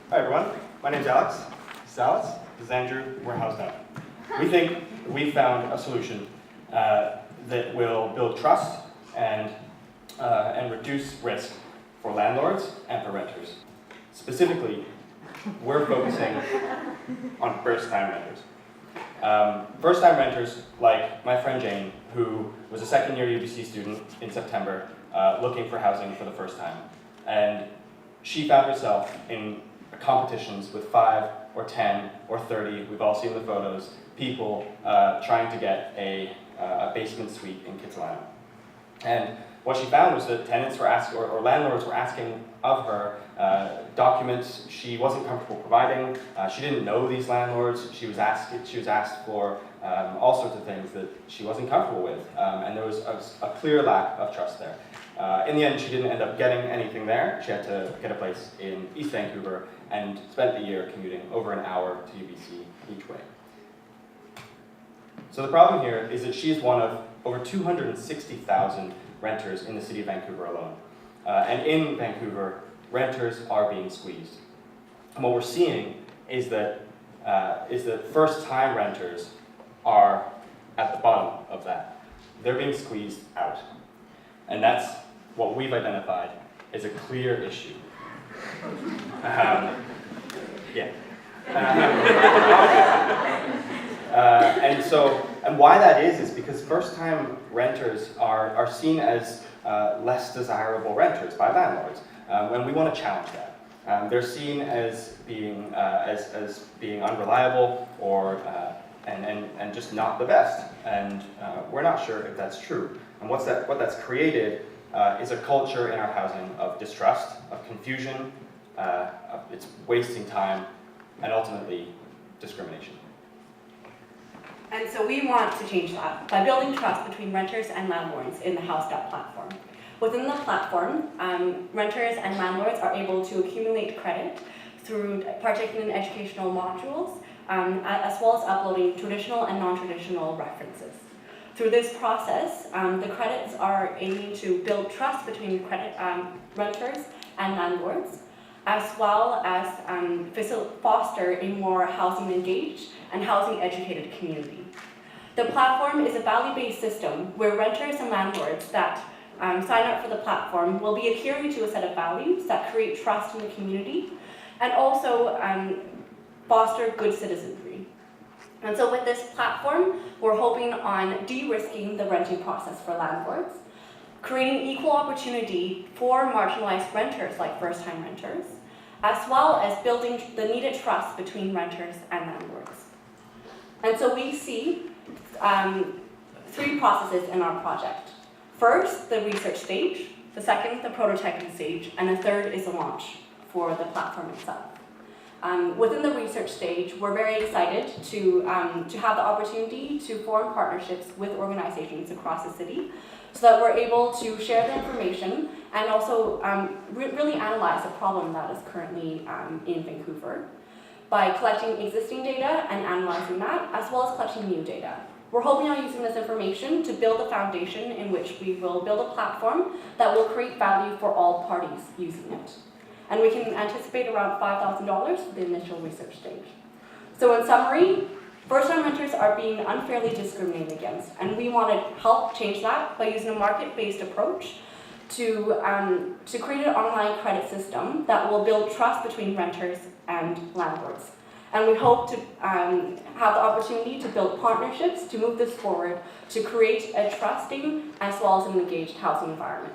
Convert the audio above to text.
Hi everyone, my name's Alex. This is Alex. This is Andrew. We're HousedUp. We think we found a solution that will build trust and reduce risk for landlords and for renters. Specifically, we're focusing on first-time renters. First-time renters like my friend Jane, who was a second-year UBC student in September, looking for housing for the first time. And she found herself in competitions with 5 or 10 or 30, we've all seen the photos, people trying to get a basement suite in Kitsilano. And what she found was that tenants were asking, or landlords were asking of her documents she wasn't comfortable providing. She didn't know these landlords. She was asked for all sorts of things that she wasn't comfortable with, and there was a clear lack of trust there. In the end, she didn't end up getting anything there. She had to get a place in East Vancouver and spent the year commuting over an hour to UBC each way. So the problem here is that she is one of over 260,000 renters in the city of Vancouver alone. And in Vancouver, renters are being squeezed. And what we're seeing is that first-time renters are at the bottom of that. They're being squeezed out. And that's what we've identified as a clear issue. And why that is because first-time renters are seen as less desirable renters by landlords, and we want to challenge that. They're seen as being unreliable or and just not the best, and we're not sure if that's true. And what that's created is a culture in our housing of distrust, of confusion, it's wasting time, and ultimately discrimination. And so we want to change that by building trust between renters and landlords in the HousedUp platform. Within the platform, renters and landlords are able to accumulate credit through partaking in educational modules, as well as uploading traditional and non-traditional references. Through this process, the credits are aiming to build trust between renters and landlords, as well as foster a more housing engaged and housing educated community. The platform is a value-based system where renters and landlords that sign up for the platform will be adhering to a set of values that create trust in the community and also foster good citizenry. And so with this platform, we're hoping on de-risking the renting process for landlords, creating equal opportunity for marginalized renters like first-time renters, as well as building the needed trust between renters and landlords. And so we see 3 processes in our project. First, the research stage, the second, the prototyping stage, and the third is the launch for the platform itself. Within the research stage, we're very excited to have the opportunity to form partnerships with organizations across the city so that we're able to share the information and also really analyze the problem that is currently in Vancouver by collecting existing data and analyzing that, as well as collecting new data. We're hoping on using this information to build a foundation in which we will build a platform that will create value for all parties using it. And we can anticipate around $5,000 for the initial research stage. So in summary, first-time renters are being unfairly discriminated against, and we want to help change that by using a market-based approach to create an online credit system that will build trust between renters and landlords. And we hope to have the opportunity to build partnerships to move this forward to create a trusting as well as an engaged housing environment.